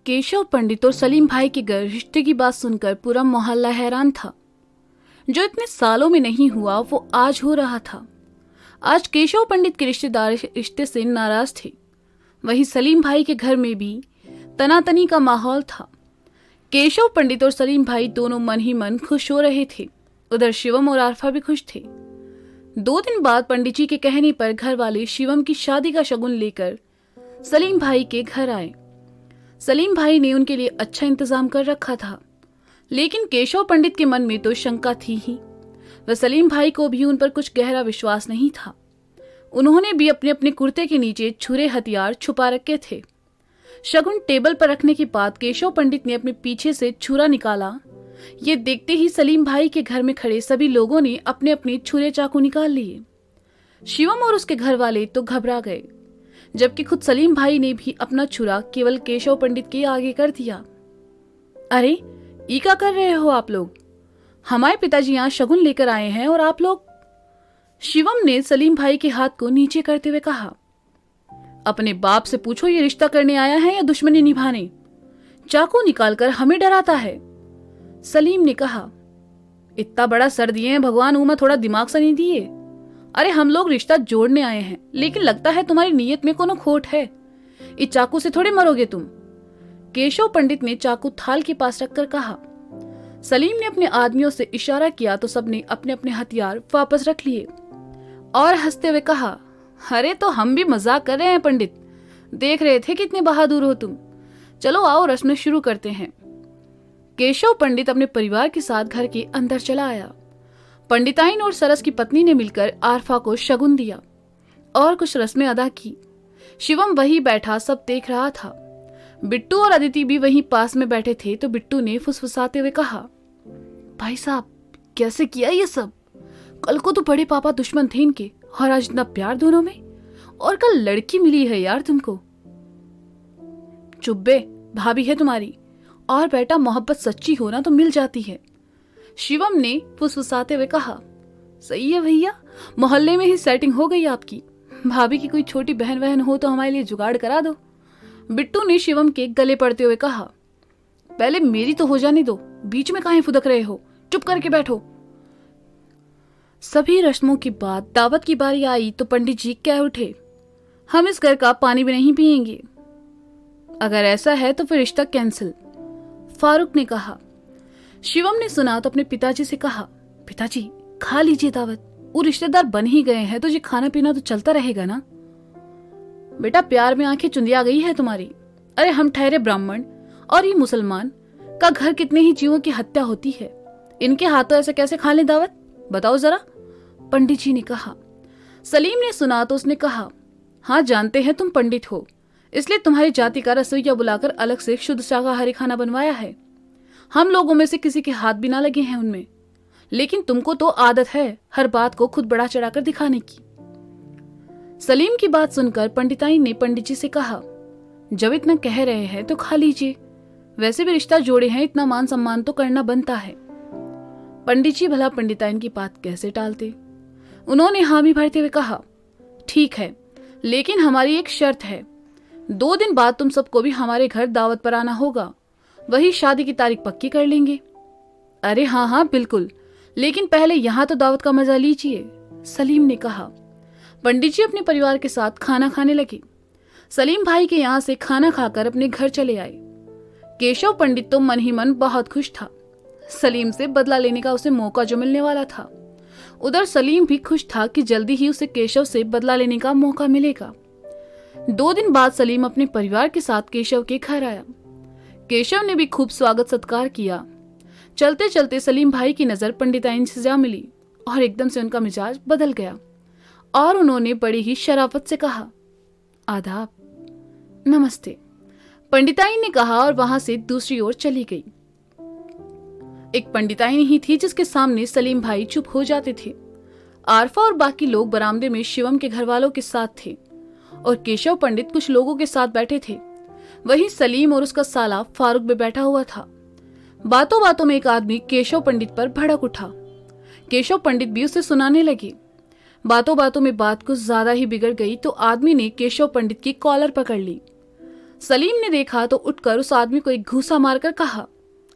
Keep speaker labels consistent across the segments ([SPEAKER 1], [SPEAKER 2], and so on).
[SPEAKER 1] केशव पंडित और सलीम भाई के घर रिश्ते की बात सुनकर पूरा मोहल्ला हैरान था। जो इतने सालों में नहीं हुआ वो आज हो रहा था। आज केशव पंडित के रिश्तेदार रिश्ते से नाराज थे। वहीं सलीम भाई के घर में भी तनातनी का माहौल था। केशव पंडित और सलीम भाई दोनों मन ही मन खुश हो रहे थे। उधर शिवम और आरफा भी खुश थे। 2 दिन बाद पंडित जी के कहने पर घर वाले शिवम की शादी का शगुन लेकर सलीम भाई के घर आए। सलीम भाई ने उनके लिए अच्छा इंतजाम कर रखा था, लेकिन केशव पंडित के मन में तो शंका थी ही। वह सलीम भाई को भी उन पर कुछ गहरा विश्वास नहीं था। उन्होंने भी अपने अपने कुर्ते के नीचे छुरे हथियार छुपा रखे थे। शगुन टेबल पर रखने के बाद केशव पंडित ने अपने पीछे से छुरा निकाला। ये देखते ही सलीम भाई के घर में खड़े सभी लोगों ने अपने अपने छुरे चाकू निकाल लिए। शिवम और उसके घर वाले तो घबरा गए, जबकि खुद सलीम भाई ने भी अपना छुरा केवल केशव पंडित के आगे कर दिया। अरे ये क्या कर रहे हो आप लोग? हमारे पिताजी यहाँ शगुन लेकर आए हैं और आप लोग। शिवम ने सलीम भाई के हाथ को नीचे करते हुए कहा, अपने बाप से पूछो ये रिश्ता करने आया है या दुश्मनी निभाने? चाकू निकालकर हमें डराता है। सलीम ने कहा, इतना बड़ा सर दिए हैं भगवान, मुंह में थोड़ा दिमाग सा नहीं दिए? अरे हम लोग रिश्ता जोड़ने आए हैं, लेकिन लगता है तुम्हारी नीयत में कोनो खोट है। इस चाकू से थोड़े मरोगे तुम। केशव पंडित ने चाकू थाल के पास रखकर कहा। सलीम ने अपने आदमियों से इशारा किया तो सबने अपने अपने हथियार वापस रख लिए और हंसते हुए कहा, अरे तो हम भी मजाक कर रहे हैं पंडित, देख रहे थे कितने बहादुर हो तुम। चलो आओ रस्में शुरू करते हैं। केशव पंडित अपने परिवार के साथ घर के अंदर चला आया। पंडिताइन और सरस की पत्नी ने मिलकर आरफा को शगुन दिया और कुछ रस्में अदा की। शिवम वहीं बैठा सब देख रहा था। बिट्टू और अदिति भी वहीं पास में बैठे थे तो बिट्टू ने फुसफुसाते हुए कहा, भाई साहब कैसे किया ये सब? कल को तो बड़े पापा दुश्मन थे इनके और आज इतना प्यार दोनों में, और कल लड़की मिली है यार तुमको। चुप बे, भाभी है तुम्हारी, और बेटा मोहब्बत सच्ची हो ना तो मिल जाती है। शिवम ने फुसफुसाते हुए कहा, सही है भैया, मोहल्ले में ही सेटिंग हो गई आपकी। भाभी की कोई छोटी बहन वहन हो तो हमारे लिए जुगाड़ करा दो। बिट्टू ने शिवम के गले पड़ते हुए कहा, पहले मेरी तो हो जाने दो, बीच में काहे फुदक रहे हो, चुप करके बैठो। सभी रस्मों के बाद दावत की बारी आई तो पंडित जी कह उठे, हम इस घर का पानी भी नहीं पिएंगे। अगर ऐसा है तो फिर रिश्ता कैंसिल, फारूक ने कहा। शिवम ने सुना तो अपने पिताजी से कहा, पिताजी खा लीजिए दावत, वो रिश्तेदार बन ही गए हैं तो जी खाना पीना तो चलता रहेगा ना। बेटा प्यार में आंखें चुंदिया गई है तुम्हारी। अरे हम ठहरे ब्राह्मण और ये मुसलमान का घर, कितने ही जीवों की हत्या होती है, इनके हाथों ऐसे कैसे खा लें दावत, बताओ जरा, पंडित जी ने कहा। सलीम ने सुना तो उसने कहा, हाँ जानते हैं तुम पंडित हो, इसलिए तुम्हारी जाति का रसोइया बुलाकर अलग से शुद्ध शाकाहारी खाना बनवाया है। हम लोगों में से किसी के हाथ भी ना लगे हैं उनमें, लेकिन तुमको तो आदत है हर बात को खुद बड़ा चढ़ाकर दिखाने की। सलीम की बात सुनकर पंडिताई ने पंडित जी से कहा, जब इतना कह रहे हैं तो खा लीजिए, वैसे भी रिश्ता जोड़े हैं, इतना मान सम्मान तो करना बनता है। पंडित जी भला पंडिताइन की बात कैसे टालते। उन्होंने हामी भरते हुए कहा, ठीक है, लेकिन हमारी एक शर्त है, 2 दिन बाद तुम सबको भी हमारे घर दावत पर आना होगा, वही शादी की तारीख पक्की कर लेंगे। अरे हाँ हाँ बिल्कुल, लेकिन पहले यहाँ तो दावत का मजा लीजिए, सलीम ने कहा। पंडित जी अपने परिवार के साथ खाना खाने लगे। सलीम भाई के यहाँ से खाना खाकर अपने घर चले आए। केशव पंडित तो मन ही मन बहुत खुश था, सलीम से बदला लेने का उसे मौका जो मिलने वाला था। उधर सलीम भी खुश था कि जल्दी ही उसे केशव से बदला लेने का मौका मिलेगा। 2 दिन बाद सलीम अपने परिवार के साथ केशव के घर आया। केशव ने भी खूब स्वागत सत्कार किया। चलते चलते सलीम भाई की नजर पंडिताइन से जा मिली और एकदम से उनका मिजाज बदल गया और उन्होंने बड़ी ही शराफत से कहा, आदाब, नमस्ते। पंडिताइन ने कहा और वहां से दूसरी ओर चली गई। एक पंडिताइन ही थी जिसके सामने सलीम भाई चुप हो जाते थे। आरफा और बाकी लोग बरामदे में शिवम के घर वालों के साथ थे और केशव पंडित कुछ लोगों के साथ बैठे थे। वहीं सलीम और उसका साला फारूक भी बैठा हुआ था। बातों बातों में एक आदमी केशव पंडित पर भड़क उठा। केशव पंडित भी उसे सुनाने लगे। बातों बातों में बात कुछ ज्यादा ही बिगड़ गई तो आदमी ने केशव पंडित की कॉलर पकड़ ली। सलीम ने देखा तो उठकर उस आदमी को एक घूंसा मारकर कहा,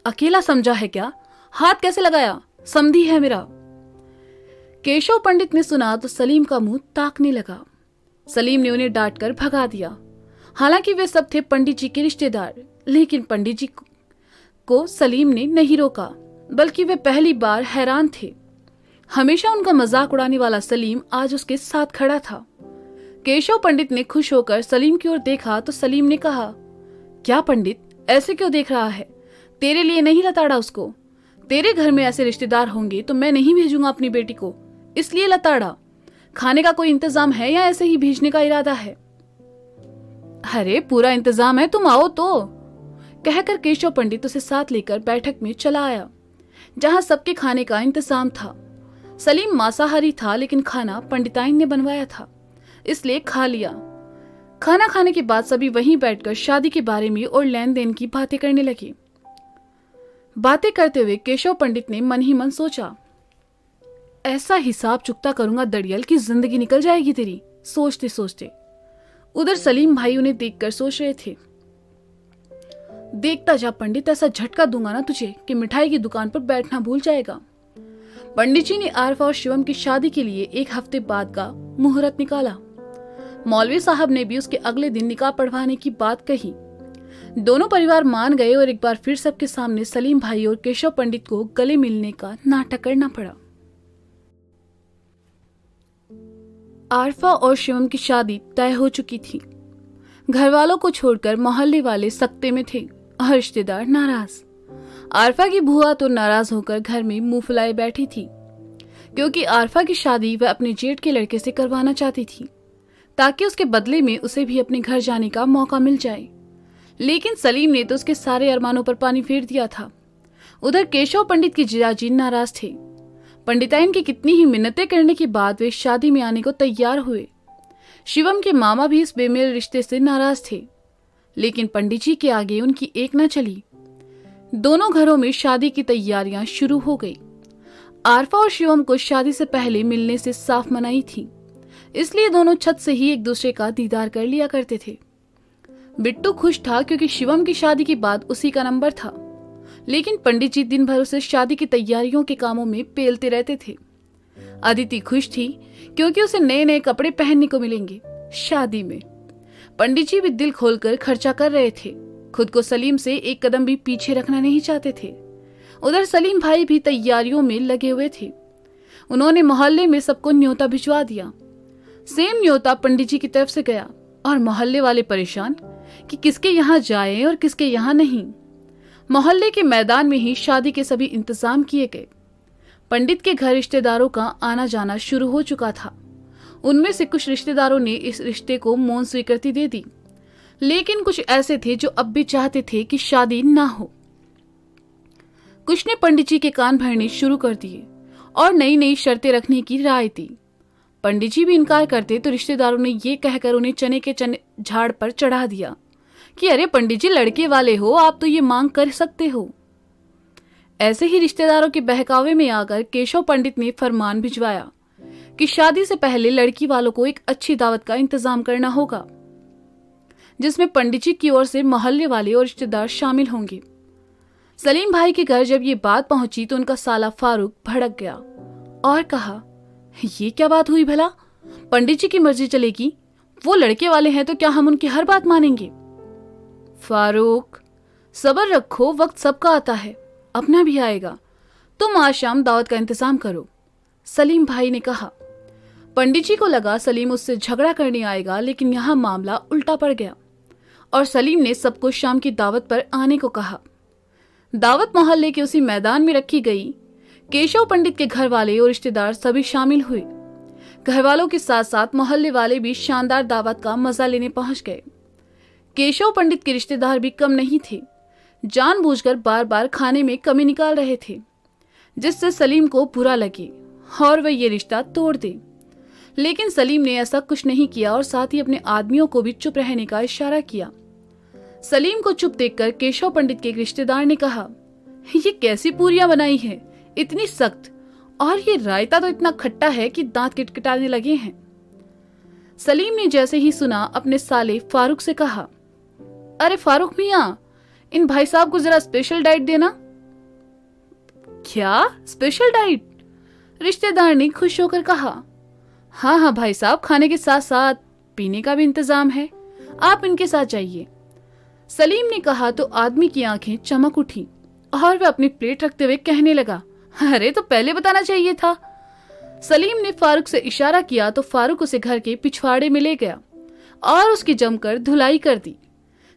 [SPEAKER 1] अकेला समझा है क्या? हाथ कैसे लगाया? समधी है मेरा। केशव पंडित ने सुना तो सलीम का मुंह ताकने लगा। सलीम ने उन्हें डांट कर भगा दिया। हालांकि वे सब थे पंडित जी के रिश्तेदार, लेकिन पंडित जी को सलीम ने नहीं रोका, बल्कि वे पहली बार हैरान थे। हमेशा उनका मजाक उड़ाने वाला सलीम आज उसके साथ खड़ा था। केशव पंडित ने खुश होकर सलीम की ओर देखा तो सलीम ने कहा, क्या पंडित, ऐसे क्यों देख रहा है? तेरे लिए नहीं लताड़ा उसको। तेरे घर में ऐसे रिश्तेदार होंगे तो मैं नहीं भेजूंगा अपनी बेटी को, इसलिए लताड़ा। खाने का कोई इंतजाम है या ऐसे ही भेजने का इरादा है? अरे पूरा इंतजाम है, तुम आओ तो, कहकर केशव पंडित उसे साथ लेकर बैठक में चला आया, जहां सबके खाने का इंतजाम था। सलीम मांसाहारी था, लेकिन खाना पंडिताइन ने बनवाया था, इसलिए खा लिया। खाना खाने के बाद सभी वहीं बैठकर शादी के बारे में और लेन देन की बातें करने लगे। बातें करते हुए केशव पंडित ने मन ही मन सोचा, ऐसा हिसाब चुकता करूंगा दड़ियल की जिंदगी निकल जाएगी तेरी। सोचते सोचते उधर सलीम भाई उन्हें देखकर सोच रहे थे, देखता जा पंडित, ऐसा झटका दूंगा ना तुझे कि मिठाई की दुकान पर बैठना भूल जाएगा। पंडित जी ने आरफा और शिवम की शादी के लिए 1 हफ्ते बाद का मुहूर्त निकाला। मौलवी साहब ने भी उसके अगले दिन निकाह पढ़वाने की बात कही। दोनों परिवार मान गए और एक बार फिर सबके सामने सलीम भाई और केशव पंडित को गले मिलने का नाटक करना पड़ा। आरफा और शिवम की शादी तय हो चुकी थी। घर वालों को छोड़कर मोहल्ले वाले सख्ते में थे और रिश्तेदार नाराज। आरफा की बुआ तो नाराज होकर घर में मुंह फुलाए बैठी थी, क्योंकि आरफा की शादी वह अपने जेठ के लड़के से करवाना चाहती थी, ताकि उसके बदले में उसे भी अपने घर जाने का मौका मिल जाए। लेकिन सलीम ने तो उसके सारे अरमानों पर पानी फेर दिया था। उधर केशव पंडित की जिजाजी नाराज थे। पंडिताइन की कितनी ही मिन्नतें करने के बाद वे शादी में आने को तैयार हुए। शिवम के मामा भी इस बेमेल रिश्ते से नाराज थे, लेकिन पंडित जी के आगे उनकी एक न चली। दोनों घरों में शादी की तैयारियां शुरू हो गई। आरफा और शिवम को शादी से पहले मिलने से साफ मनाही थी, इसलिए दोनों छत से ही एक दूसरे का दीदार कर लिया करते थे। बिट्टू खुश था क्योंकि शिवम की शादी के बाद उसी का नंबर था, लेकिन पंडित जी दिन भर उसे शादी की तैयारियों के कामों में पेलते रहते थे। अदिति खुश थी क्योंकि उसे नए नए कपड़े पहनने को मिलेंगे शादी में। पंडित जी भी दिल खोलकर खर्चा कर रहे थे, खुद को सलीम से एक कदम भी पीछे रखना नहीं चाहते थे। उधर सलीम भाई भी तैयारियों में लगे हुए थे। उन्होंने मोहल्ले में सबको न्योता भिजवा दिया। सेम न्योता पंडित जी की तरफ से गया और मोहल्ले वाले परेशान कि किसके यहाँ जाए और किसके यहाँ नहीं। मोहल्ले के मैदान में ही शादी के सभी इंतजाम किए गए। पंडित के घर रिश्तेदारों का आना जाना शुरू हो चुका था। उनमें से कुछ रिश्तेदारों ने इस रिश्ते को मौन स्वीकृति दे दी, लेकिन कुछ ऐसे थे जो अब भी चाहते थे कि शादी ना हो। कुछ ने पंडित जी के कान भरने शुरू कर दिए और नई नई शर्तें रखने की राय दी। पंडित जी भी इनकार करते तो रिश्तेदारों ने ये कहकर उन्हें चने के चने झाड़ पर चढ़ा दिया कि अरे पंडित जी लड़के वाले हो, आप तो ये मांग कर सकते हो। ऐसे ही रिश्तेदारों के बहकावे में आकर केशव पंडित ने फरमान भिजवाया कि शादी से पहले लड़की वालों को एक अच्छी दावत का इंतजाम करना होगा, जिसमें पंडित जी की ओर से मोहल्ले वाले और रिश्तेदार शामिल होंगे। सलीम भाई के घर जब ये बात पहुंची तो उनका साला फारूक भड़क गया और कहा, ये क्या बात हुई भला? पंडित जी की मर्जी चलेगी, वो लड़के वाले हैं तो क्या हम उनकी हर बात मानेंगे? फारूक सब्र रखो, वक्त सबका आता है, अपना भी आएगा। तुम आज शाम दावत का इंतजाम करो, सलीम भाई ने कहा। पंडित जी को लगा सलीम उससे झगड़ा करने आएगा, लेकिन यहाँ मामला उल्टा पड़ गया और सलीम ने सबको शाम की दावत पर आने को कहा। दावत मोहल्ले के उसी मैदान में रखी गई। केशव पंडित के घर वाले और रिश्तेदार सभी शामिल हुए। घर वालों के साथ साथ मोहल्ले वाले भी शानदार दावत का मजा लेने पहुंच गए। केशव पंडित के रिश्तेदार भी कम नहीं थे, जानबूझकर बार बार खाने में कमी निकाल रहे थे, जिससे सलीम को बुरा लगे और वह ये रिश्ता तोड़ दे। लेकिन सलीम ने ऐसा कुछ नहीं किया और साथ ही अपने आदमियों को भी चुप रहने का इशारा किया। सलीम को चुप देखकर केशव पंडित के एक रिश्तेदार ने कहा, ये कैसी पूरियां बनाई है, इतनी सख्त, और ये रायता तो इतना खट्टा है कि दांत किटकिटाने लगे हैं। सलीम ने जैसे ही सुना अपने साले फारूक से कहा, अरे फारूक मियाँ, इन भाई साहब को जरा स्पेशल डाइट देना। क्या स्पेशल डाइट? रिश्तेदार ने खुश होकर कहा। हाँ हाँ भाई साहब, खाने के साथ साथ पीने का भी इंतजाम है, आप इनके साथ जाइए। सलीम ने कहा तो आदमी की आंखें चमक उठी और वह अपनी प्लेट रखते हुए कहने लगा, अरे तो पहले बताना चाहिए था। सलीम ने फारूक से इशारा किया तो फारूक उसे घर के पिछवाड़े में ले गया और उसकी जमकर धुलाई कर दी।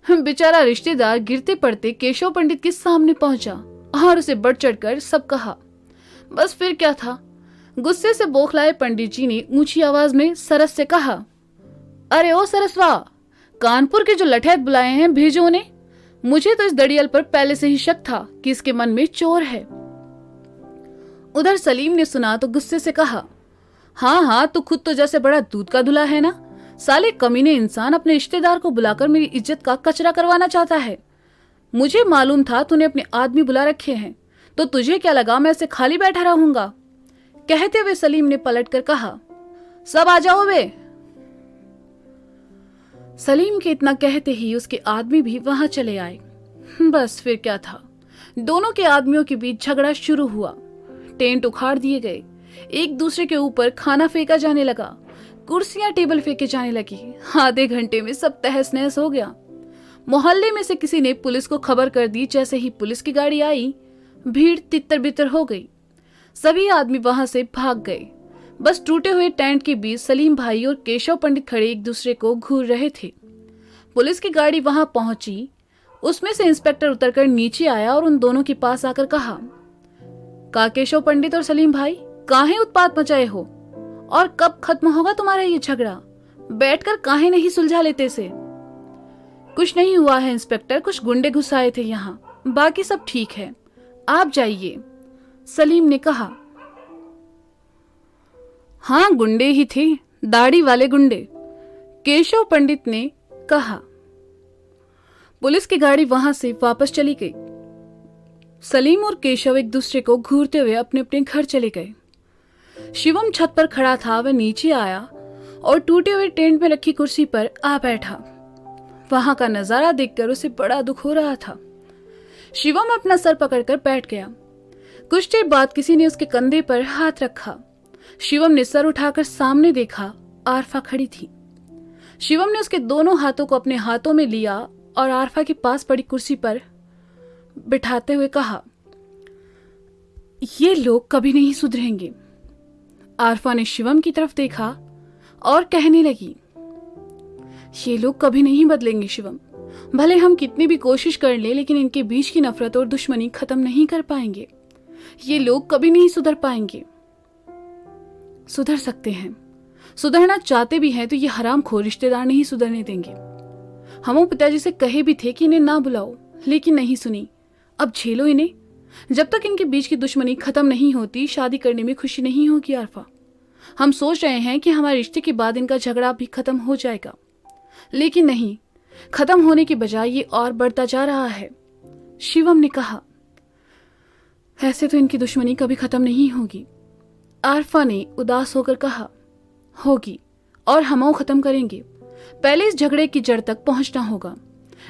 [SPEAKER 1] बेचारा रिश्तेदार गिरते पड़ते केशव पंडित के सामने पहुंचा और उसे बढ़ चढ़कर सब कहा। बस फिर क्या था, गुस्से से बौखलाए पंडित जी ने ऊंची आवाज में सरस से कहा, अरे ओ सरसवा, कानपुर के जो लठैत बुलाए हैं भेजो उन्हें। मुझे तो इस दड़ियल पर पहले से ही शक था कि इसके मन में चोर है। उधर सलीम ने सुना तो गुस्से से कहा, हाँ हाँ, तू खुद तो जैसे बड़ा दूध का धुला है ना। साले कमीने इंसान अपने रिश्तेदार को बुलाकर मेरी इज्जत का कचरा करवाना चाहता है। मुझे मालूम था तूने अपने आदमी बुला रखे हैं, तो तुझे क्या लगा मैं ऐसे खाली बैठा रहूंगा। कहते हुए सलीम ने पलटकर कहा, सब आ जाओ बे। सलीम के इतना कहते ही उसके आदमी भी वहां चले आए। बस फिर क्या था, दोनों के आदमियों के बीच झगड़ा शुरू हुआ। टेंट उखाड़ दिए गए, एक दूसरे के ऊपर खाना फेंका जाने लगा, कुर्सियां टेबल फेंके जाने लगी। आधे घंटे में सब तहस नहस हो गया। मोहल्ले में से किसी ने पुलिस को खबर कर दी। जैसे ही पुलिस की गाड़ी आई, भीड़ तितर बितर हो गई। सभी आदमी वहां से भाग गए। बस टूटे हुए टेंट के बीच सलीम भाई और केशव पंडित खड़े एक दूसरे को घूर रहे थे। पुलिस की गाड़ी वहां पहुंची, उसमें से इंस्पेक्टर उतरकर नीचे आया और उन दोनों के पास आकर कहा, का केशव पंडित और सलीम भाई, काहे उत्पात मचाए हो और कब खत्म होगा तुम्हारा ये झगड़ा? बैठकर काहे नहीं सुलझा लेते से? कुछ नहीं हुआ है इंस्पेक्टर, कुछ गुंडे घुस आए थे यहाँ, बाकी सब ठीक है, आप जाइए, सलीम ने कहा। हाँ गुंडे ही थे, दाढ़ी वाले गुंडे, केशव पंडित ने कहा। पुलिस की गाड़ी वहां से वापस चली गई। सलीम और केशव एक दूसरे को घूरते हुए अपने अपने घर चले गए। शिवम छत पर खड़ा था, वह नीचे आया और टूटे हुए टेंट में रखी कुर्सी पर आ बैठा। वहां का नजारा देखकर उसे बड़ा दुख हो रहा था। शिवम अपना सर पकड़कर बैठ गया। कुछ देर बाद किसी ने उसके कंधे पर हाथ रखा। शिवम ने सर उठाकर सामने देखा, आरफा खड़ी थी। शिवम ने उसके दोनों हाथों को अपने हाथों में लिया और आरफा के पास पड़ी कुर्सी पर बिठाते हुए कहा, ये लोग कभी नहीं सुधरेंगे। आरफा ने शिवम की तरफ देखा और कहने लगी, ये लोग कभी नहीं बदलेंगे शिवम, भले हम कितनी भी कोशिश कर ले, लेकिन इनके बीच की नफरत और दुश्मनी खत्म नहीं कर पाएंगे। ये लोग कभी नहीं सुधर पाएंगे। सुधर सकते हैं, सुधरना चाहते भी हैं तो ये हरामखोर रिश्तेदार नहीं सुधरने देंगे। हम पिताजी से कहे भी थे कि इन्हें ना बुलाओ, लेकिन नहीं सुनी। अब झेलो इन्हें, जब तक इनके बीच की दुश्मनी खत्म नहीं होती शादी करने में खुशी नहीं होगी। आरफा, हम सोच रहे हैं कि हमारे रिश्ते के बाद इनका झगड़ा भी खत्म हो जाएगा, लेकिन नहीं, खत्म होने के बजाय ये और बढ़ता जा रहा है। शिवम ने कहा, ऐसे तो इनकी दुश्मनी कभी खत्म नहीं होगी। आरफा ने उदास होकर कहा, होगी, और हम खत्म करेंगे। पहले इस झगड़े की जड़ तक पहुंचना होगा।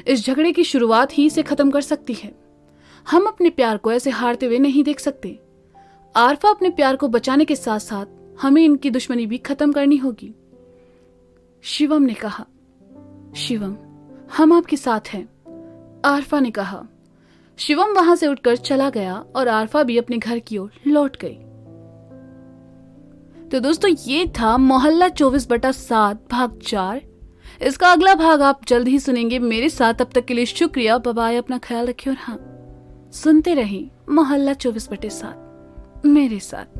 [SPEAKER 1] इस झगड़े की शुरुआत ही इसे खत्म कर सकती है। हम अपने प्यार को ऐसे हारते हुए नहीं देख सकते। आरफा, अपने प्यार को बचाने के साथ साथ हमें इनकी दुश्मनी भी खत्म करनी होगी। शिवम ने कहा। शिवम, हम आपके साथ हैं, आरफा ने कहा। शिवम वहां से उठकर चला गया और आरफा भी अपने घर की ओर लौट गई। तो दोस्तों, ये था मोहल्ला 24/7 भाग 4। इसका अगला भाग आप जल्द ही सुनेंगे मेरे साथ। तब तक के लिए शुक्रिया, बाय बाय, अपना ख्याल रखिए और हाँ, सुनते रहें मोहल्ला 24/7 मेरे साथ।